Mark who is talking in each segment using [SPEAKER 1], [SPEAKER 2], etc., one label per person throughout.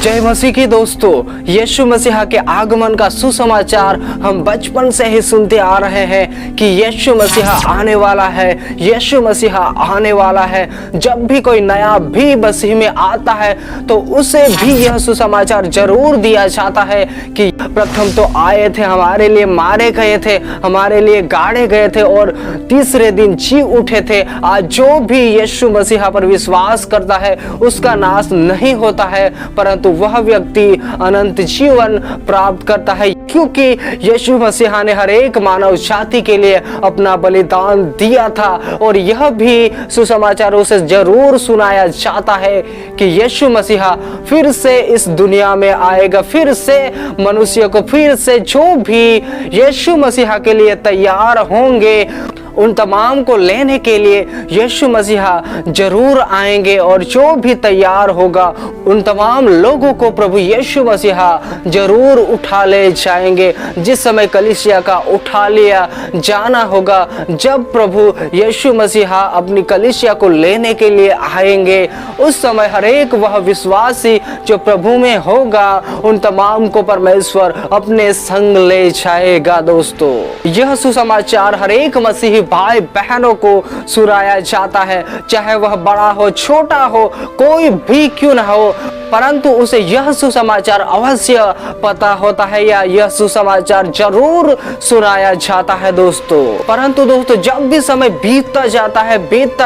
[SPEAKER 1] जय मसीह की दोस्तों, यीशु मसीहा के आगमन का सुसमाचार हम बचपन से ही सुनते आ रहे हैं कि यीशु मसीहा आने वाला है, यीशु मसीहा आने वाला है। जब भी कोई नया भी मसीह में आता है तो उसे भी यह सुसमाचार जरूर दिया जाता है कि प्रथम तो आए थे, हमारे लिए मारे गए थे, हमारे लिए गाड़े गए थे और तीसरे दिन जी उठे थे। आज जो भी यीशु मसीहा पर विश्वास करता है उसका नाश नहीं होता है, परंतु वह व्यक्ति अनंत जीवन प्राप्त करता है, क्योंकि यीशु मसीहा ने हर एक मानव जाति के लिए अपना बलिदान दिया था। और यह भी सुसमाचार उसे जरूर सुनाया जाता है कि यीशु मसीहा फिर से इस दुनिया में आएगा, फिर से मनुष्य को, फिर से जो भी यीशु मसीहा के लिए तैयार होंगे उन तमाम को लेने के लिए यीशु मसीहा जरूर आएंगे। और जो भी तैयार होगा उन तमाम लोगों को प्रभु यीशु मसीहा जरूर उठा ले जाएंगे। जिस समय कलीसिया का उठा लिया जाना होगा, जब प्रभु यीशु मसीहा अपनी कलीसिया को लेने के लिए आएंगे, उस समय हर एक वह विश्वासी जो प्रभु में होगा उन तमाम को परमेश्वर अपने संग ले जाएगा। दोस्तों, यह सुसमाचार हर एक मसीही भाई बहनों को सुनाया जाता है, चाहे वह बड़ा हो छोटा हो, कोई भी क्यों ना हो, परंतु उसे यह सुसमाचार अवश्य पता होता है या यह सुसमाचार जरूर सुनाया जाता है। दोस्तों, परंतु दोस्तों, जब भी समय बीतता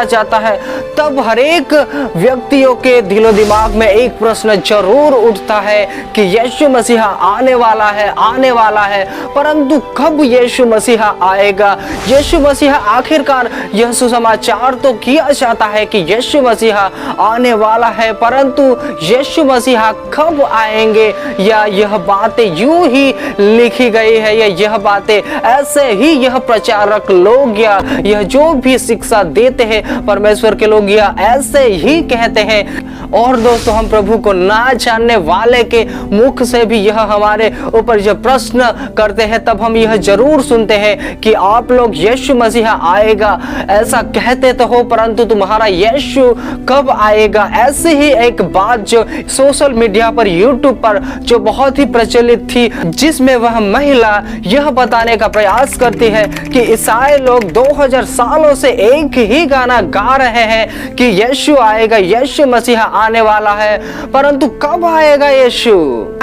[SPEAKER 1] जाता है तब हर एक व्यक्तियों के दिलो दिमाग में एक प्रश्न जरूर उठता है कि यीशु मसीहा आने वाला है, परंतु कब यीशु मसीहा आएगा? यीशु मसीहा आखिरकार यह सुसमाचार तो किया जाता है कि यीशु मसीहा आने वाला है, परंतु यीशु मसीहा कब आएंगे? या यह बातें यूं ही लिखी गई है, या यह बातें ऐसे ही यह प्रचारक लोग या यह जो भी शिक्षा देते हैं परमेश्वर के लोग या ऐसे ही कहते हैं? और दोस्तों, हम प्रभु को ना जानने वाले के मुख से भी यह हमारे ऊपर जब प्रश्न करते हैं तब हम यह जरूर सुनते हैं कि आप लोग यीशु मसीहा आएगा ऐसा कहते तो हो, परंतु तुम्हारा यीशु कब आएगा? ऐसी ही एक बात जो सोशल मीडिया पर, यूट्यूब पर जो बहुत ही प्रचलित थी, जिसमें वह महिला यह बताने का प्रयास करती है कि ईसाई लोग 2000 सालों से एक ही गाना गा रहे हैं कि यीशु आएगा, यीशु मसीहा आने वाला है, परंतु कब आएगा यीशु?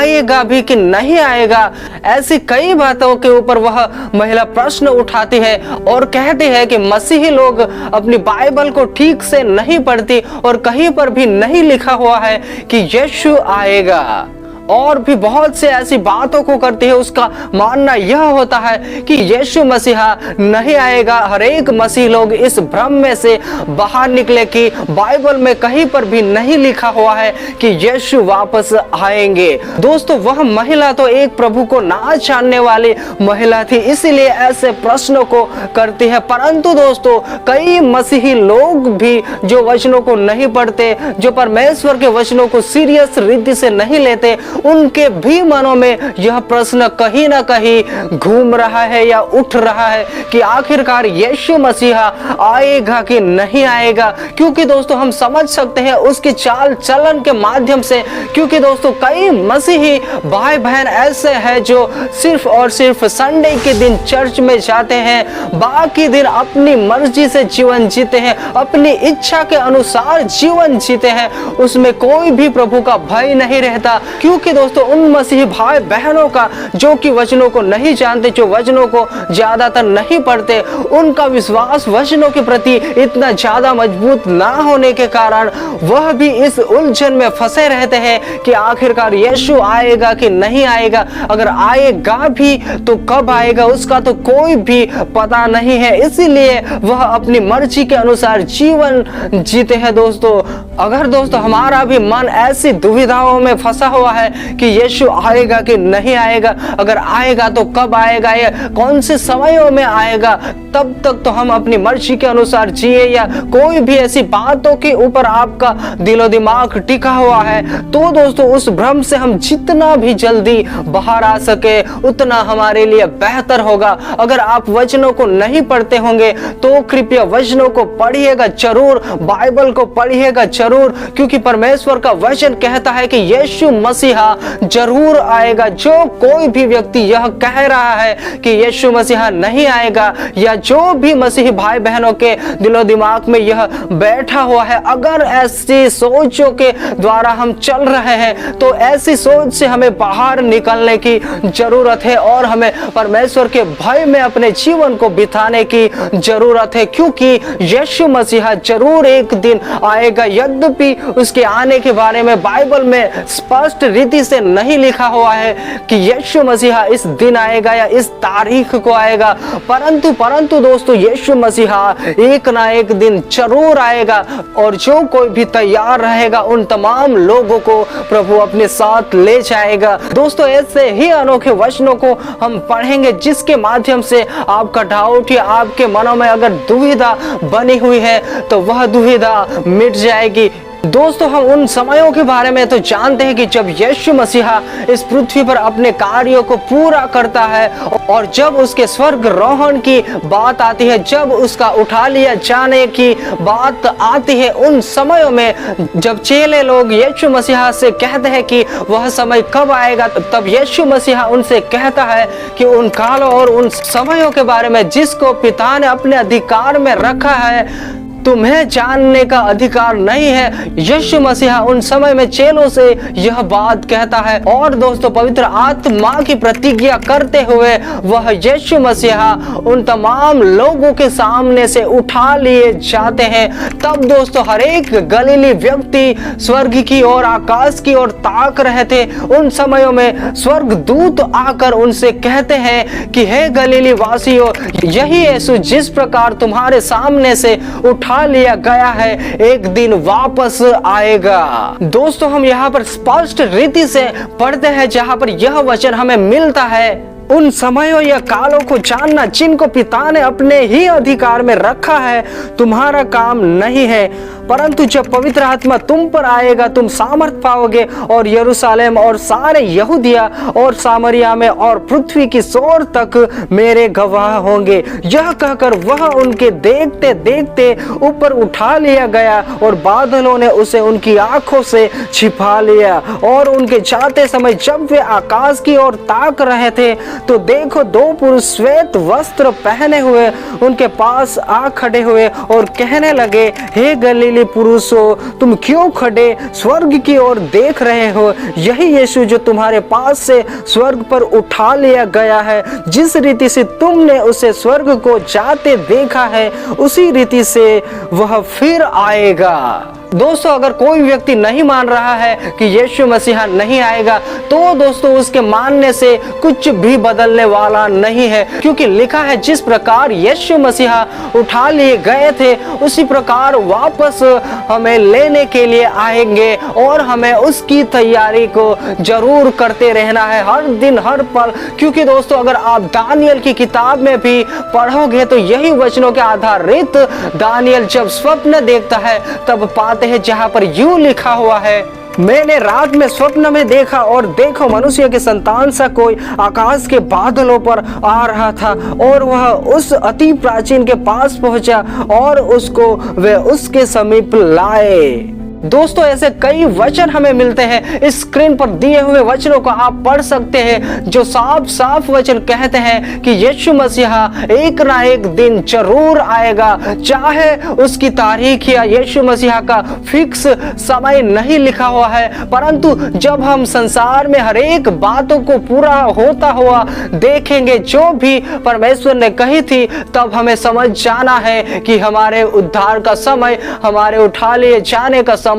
[SPEAKER 1] आएगा भी कि नहीं आएगा? ऐसी कई बातों के ऊपर वह महिला प्रश्न उठाती है और कहती है कि मसीही लोग अपनी बाइबल को ठीक से नहीं पढ़ती और कहीं पर भी नहीं लिखा हुआ है कि यीशु आएगा। और भी बहुत से ऐसी बातों को करती है। उसका मानना यह होता है कि यीशु मसीहा नहीं आएगा। हर एक मसीह लोग इस भ्रम में से बाहर निकले कि बाइबल में कहीं पर भी नहीं लिखा हुआ है कि यीशु वापस आएंगे। दोस्तों, वह महिला तो एक प्रभु को ना जानने वाली महिला थी, इसीलिए ऐसे प्रश्नों को करती है। परंतु दोस्तों, कई मसीही लोग भी जो वचनों को नहीं पढ़ते, जो परमेश्वर के वचनों को सीरियस रीति से नहीं लेते, उनके भी मनों में यह प्रश्न कहीं ना कहीं घूम रहा है या उठ रहा है कि आखिरकार यीशु मसीहा आएगा कि नहीं आएगा। क्योंकि दोस्तों, हम समझ सकते हैं उसके चाल चलन के माध्यम से, क्योंकि दोस्तों कई मसीही भाई बहन ऐसे हैं जो सिर्फ और सिर्फ संडे के दिन चर्च में जाते हैं, बाकी दिन अपनी मर्जी से जीवन जीते हैं, अपनी इच्छा के अनुसार जीवन जीते हैं, उसमें कोई भी प्रभु का भय नहीं रहता। क्योंकि दोस्तों, उन मसीही भाई बहनों का जो कि वचनों को नहीं जानते, जो वचनों को ज्यादातर नहीं पढ़ते, उनका विश्वास वचनों के प्रति इतना ज्यादा मजबूत ना होने के कारण वह भी इस उलझन में फंसे रहते हैं कि आखिरकार यीशु आएगा कि नहीं आएगा। अगर आएगा भी तो कब आएगा, उसका तो कोई भी पता नहीं है, इसीलिए वह अपनी मर्जी के अनुसार जीवन जीते हैं। दोस्तों, अगर दोस्तों हमारा भी मन ऐसी दुविधाओं में फंसा हुआ है कि यीशु आएगा कि नहीं आएगा, अगर आएगा तो कब आएगा या कौन से समयों में आएगा, तब तक तो हम अपनी मर्जी के अनुसार जिए, या कोई भी ऐसी बातों के ऊपर आपका दिलो दिमाग टिका हुआ है, तो दोस्तों उस भ्रम से हम जितना भी जल्दी बाहर आ सके उतना हमारे लिए बेहतर होगा। अगर आप वचनों को नहीं पढ़ते होंगे तो कृपया वचनों को पढ़िएगा जरूर, बाइबल को पढ़िएगा जरूर, क्योंकि परमेश्वर का वचन कहता है कि यीशु मसीहा जरूर आएगा। जो कोई भी व्यक्ति यह कह रहा है कि यीशु मसीहा नहीं आएगा, या जो भी मसीही भाई बहनों के दिलो दिमाग में यह बैठा हुआ है, अगर ऐसी सोचों के द्वारा हम चल रहे हैं तो ऐसी सोच से हमें बाहर निकलने की जरूरत है और हमें परमेश्वर के भय में अपने जीवन को बिताने की जरूरत है, क्योंकि यीशु मसीहा जरूर एक दिन आएगा। यद्यपि उसके आने के बारे में बाइबल में स्पष्ट रीति से नहीं लिखा हुआ है कि यीशु मसीहा इस दिन आएगा या इस तारीख को आएगा, परंतु दोस्तों यीशु मसीहा एक ना एक दिन जरूर आएगा, और जो कोई भी तैयार रहेगा उन तमाम लोगों को प्रभु अपने साथ ले जाएगा। दोस्तों ऐसे ही अनोखे वचनों को हम पढ़ेंगे जिसके माध्यम से आपका डाउट या आपके मनों में अगर दुविधा बनी हुई है तो वह दुविधा मिट जाएगी। दोस्तों हम उन समयों के बारे में तो जानते हैं कि जब यीशु मसीहा इस पृथ्वी पर अपने कार्यों को पूरा करता है, और जब उसके स्वर्ग रोहण की बात आती है, जब उसका उठा लिया जाने की बात आती है, उन समयों में जब चेले लोग यीशु मसीहा से कहते हैं कि वह समय कब आएगा, तब यीशु मसीहा उनसे कहता है कि उन कालों और उन समयों के बारे में जिसको पिता ने अपने अधिकार में रखा है तुम्हें जानने का अधिकार नहीं है। यीशु मसीहा उन समय में चेलों से यह बात कहता है, और दोस्तों पवित्र आत्मा की प्रतिज्ञा करते हुए वह यीशु मसीहा उन तमाम लोगों के सामने से उठा लिए जाते हैं। तब दोस्तों हर एक गलीली व्यक्ति स्वर्ग की ओर, आकाश की ओर ताक रहे थे। उन समयों में स्वर्ग दूत आकर उनसे कहते हैं कि हे गलीली वासियों, यही यीशु जिस प्रकार तुम्हारे सामने से उठा लिया गया है एक दिन वापस आएगा। दोस्तों हम यहाँ पर स्पष्ट रीति से पढ़ते हैं जहाँ पर यह वचन हमें मिलता है, उन समयों या कालों को जानना जिनको पिता ने अपने ही अधिकार में रखा है तुम्हारा काम नहीं है, परंतु जब पवित्र आत्मा तुम पर आएगा तुम सामर्थ पाओगे और यरूशलेम और सारे यहूदिया और सामरिया में और पृथ्वी की सोर तक मेरे गवाह होंगे। यह कहकर वह उनके देखते देखते ऊपर उठा लिया गया और बादलों ने उसे उनकी आंखों से छिपा लिया। और उनके जाते समय जब वे आकाश की ओर ताक रहे थे तो देखो दो पुरुष श्वेत वस्त्र पहने हुए उनके पास आ खड़े हुए और कहने लगे, हे गलीली पुरुषों, तुम क्यों खड़े स्वर्ग की ओर देख रहे हो? यही यीशु जो तुम्हारे पास से स्वर्ग पर उठा लिया गया है, जिस रीति से तुमने उसे स्वर्ग को जाते देखा है उसी रीति से वह फिर आएगा। दोस्तों अगर कोई व्यक्ति नहीं मान रहा है कि यीशु मसीहा नहीं आएगा तो दोस्तों उसके मानने से कुछ भी बदलने वाला नहीं है, क्योंकि लिखा है जिस प्रकार यीशु मसीहा उठा लिए गए थे उसी प्रकार वापस हमें लेने के लिए आएंगे, और हमें उसकी तैयारी को जरूर करते रहना है हर दिन हर पल। क्योंकि दोस्तों अगर आप दानियल की किताब में भी पढ़ोगे तो यही वचनों के आधारित दानियल जब स्वप्न देखता है तब पाते हैं जहां पर यूं लिखा हुआ है, मैंने रात में स्वप्न में देखा और देखो मनुष्य के संतान सा कोई आकाश के बादलों पर आ रहा था, और वह उस अति प्राचीन के पास पहुंचा और उसको वे उसके समीप लाए। दोस्तों ऐसे कई वचन हमें मिलते हैं, इस स्क्रीन पर दिए हुए वचनों को आप पढ़ सकते हैं जो साफ साफ वचन कहते हैं कि यीशु मसीहा एक ना एक दिन जरूर आएगा। चाहे उसकी तारीख या यीशु मसीहा का फिक्स समय नहीं लिखा हुआ है, परंतु जब हम संसार में हर एक बातों को पूरा होता हुआ देखेंगे जो भी परमेश्वर ने कही थी, तब हमें समझ जाना है कि हमारे उद्धार का समय, हमारे उठा लिए जाने का समय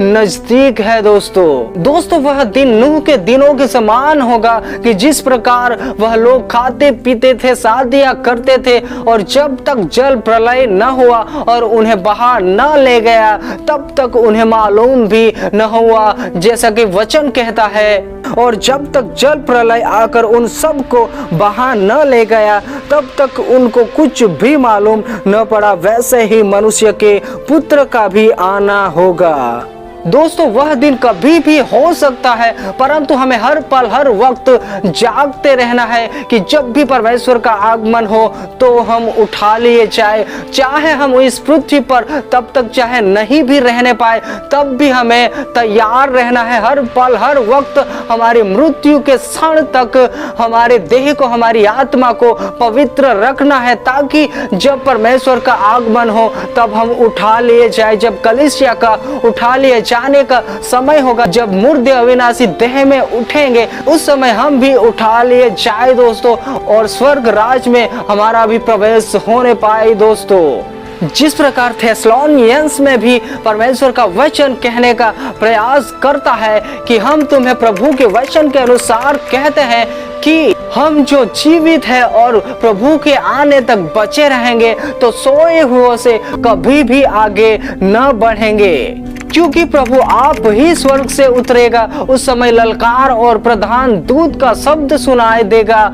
[SPEAKER 1] नजदीक है। दोस्तों वह दिन नूह के दिनों के समान होगा कि जिस प्रकार वह लोग खाते पीते थे, शादियां करते थे, और जब तक जल प्रलय न हुआ और उन्हें बहा न ले गया तब तक उन्हें मालूम भी न हुआ, जैसा कि वचन कहता है, और जब तक जल प्रलय आकर उन सबको बहा न ले गया तब तक उनको कुछ भी मालूम न पड़ा। वैसे ही मनुष्य के पुत्र का भी आना होगा। दोस्तों वह दिन कभी भी हो सकता है, परंतु हमें हर पल हर वक्त जागते रहना है कि जब भी परमेश्वर का आगमन हो तो हम उठा लिए जाए। चाहे हम इस पृथ्वी पर तब तक चाहे नहीं भी रहने पाए, तब भी हमें तैयार रहना है। हर पल हर वक्त हमारी मृत्यु के क्षण तक हमारे देह को, हमारी आत्मा को पवित्र रखना है, ताकि जब परमेश्वर का आगमन हो तब हम उठा लिए जाए। जब कलीसिया का उठा लिए जाने का समय होगा, जब मुर्दे अविनाशी देह में उठेंगे, उस समय हम भी उठा लिए जाए दोस्तों, और स्वर्ग राज में हमारा भी प्रवेश होने पाए दोस्तों। जिस प्रकार थेस्सलुनीयंस में भी परमेश्वर का वचन कहने का प्रयास करता है कि हम तुम्हें प्रभु के वचन के अनुसार कहते हैं कि हम जो जीवित है और प्रभु के आने तक बचे रहेंगे तो सोए हुओं से कभी भी आगे न बढ़ेंगे, क्योंकि प्रभु आप ही स्वर्ग से उतरेगा। उस समय ललकार और प्रधान दूत का शब्द सुनाई देगा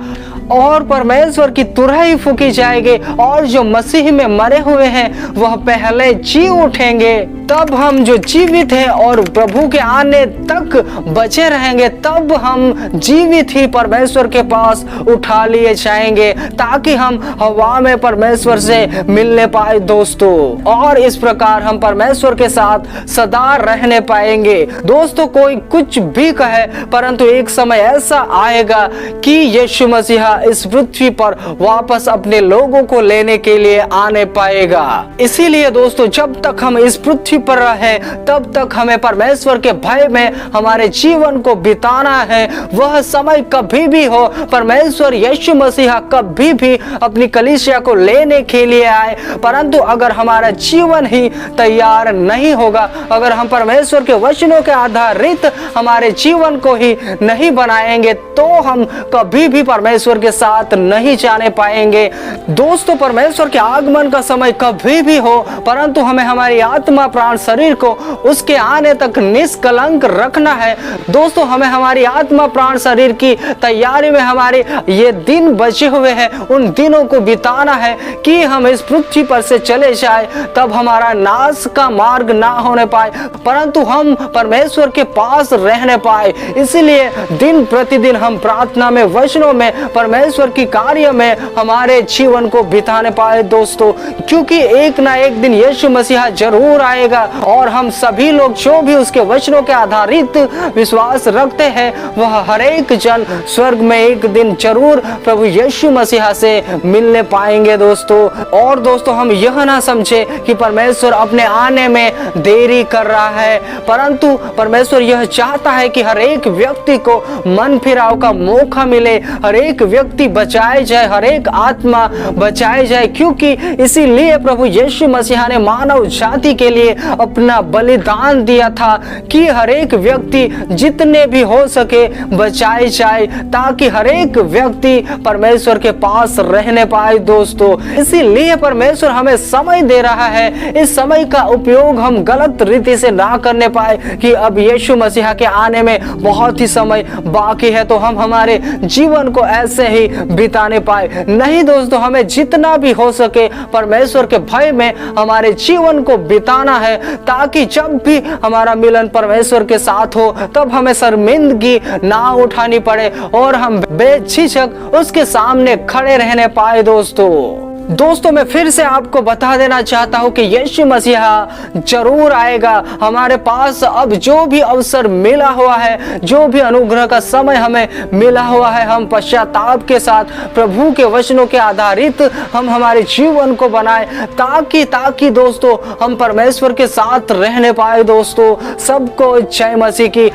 [SPEAKER 1] और परमेश्वर की तुरही फूकी जाएगी, और जो मसीह में मरे हुए हैं वह पहले जी उठेंगे। तब हम जो जीवित हैं और प्रभु के आने तक बचे रहेंगे, तब हम जीवित ही परमेश्वर के पास उठा लिए जाएंगे, ताकि हम हवा में परमेश्वर से मिलने पाए दोस्तों, और इस प्रकार हम परमेश्वर के साथ सदा रहने पाएंगे। दोस्तों कोई कुछ भी कहे, परंतु एक समय ऐसा आएगा कि यीशु मसीह इस पृथ्वी पर वापस अपने लोगों को लेने के लिए आने पाएगा। इसीलिए दोस्तों जब तक हम इस पृथ्वी पर रहे, तब तक हमें परमेश्वर के भय में हमारे जीवन को बिताना है। वह समय कभी भी हो, परमेश्वर यीशु मसीह कभी भी अपनी कलीसिया को लेने के लिए आए, परंतु अगर हमारा जीवन ही तैयार नहीं होगा, अगर हम परमेश्वर के वचनों के आधारित हमारे जीवन को ही नहीं बनाएंगे, तो हम कभी भी परमेश्वर के साथ नहीं जाने पाएंगे। दोस्तों परमेश्वर के आगमन का समय कभी भी हो, परंतु हमें हमारी आत्मा प्राण शरीर को उसके आने तक निष्कलंक रखना है। दोस्तों हमें हमारी आत्मा प्राण शरीर की तैयारी में हमारे ये दिन बचे हुए हैं, उन दिनों को बिताना है कि हम इस पृथ्वी पर से चले जाए, तब हमारा नाश का मार्ग ना होने पाए, परंतु हम परमेश्वर के पास रहने पाए। इसलिए दिन प्रतिदिन हम प्रार्थना में, वचनों में, परमेश्वर की कार्य में हमारे जीवन को बिताने पाए दोस्तों, क्योंकि एक ना एक दिन यीशु मसीहा जरूर आएगा, और हम सभी लोग जो भी उसके वचनों के आधारित विश्वास रखते हैं, वह हर एक जन स्वर्ग में एक दिन जरूर प्रभु यीशु मसीहा से मिलने पाएंगे दोस्तों। और दोस्तों हम यह ना समझे कि परमेश्वर अपने आने में देरी कर रहा है, परंतु परमेश्वर यह चाहता है कि हर एक व्यक्ति को मन फिराव का मौका मिले, हर एक व्यक्ति बचाए जाए, हर एक आत्मा बचाए जाए, क्योंकि इसीलिए प्रभु यीशु मसीहा ने मानव जाति के लिए अपना बलिदान दिया था कि हर एक व्यक्ति जितने भी हो सके बचाए जाए, ताकि हर एक व्यक्ति परमेश्वर के पास रहने पाए दोस्तों। इसीलिए परमेश्वर हमें समय दे रहा है, इस समय का उपयोग हम गलत रीति से ना करने पाए कि अब यीशु मसीहा के आने में बहुत ही समय बाकी है तो हम हमारे जीवन को ऐसे ही बिताने पाए। नहीं दोस्तों, हमें जितना भी हो सके परमेश्वर के भय में हमारे जीवन को बिताना है, ताकि जब भी हमारा मिलन परमेश्वर के साथ हो तब हमें शर्मिंदगी ना उठानी पड़े और हम बेझिझक उसके सामने खड़े रहने पाए दोस्तों मैं फिर से आपको बता देना चाहता हूं कि यीशु मसीहा जरूर आएगा। हमारे पास अब जो भी अवसर मिला हुआ है, जो भी अनुग्रह का समय हमें मिला हुआ है, हम पश्चाताप के साथ प्रभु के वचनों के आधारित हम हमारे जीवन को बनाए, ताकि दोस्तों हम परमेश्वर के साथ रहने पाए दोस्तों। सबको जय मसीह की।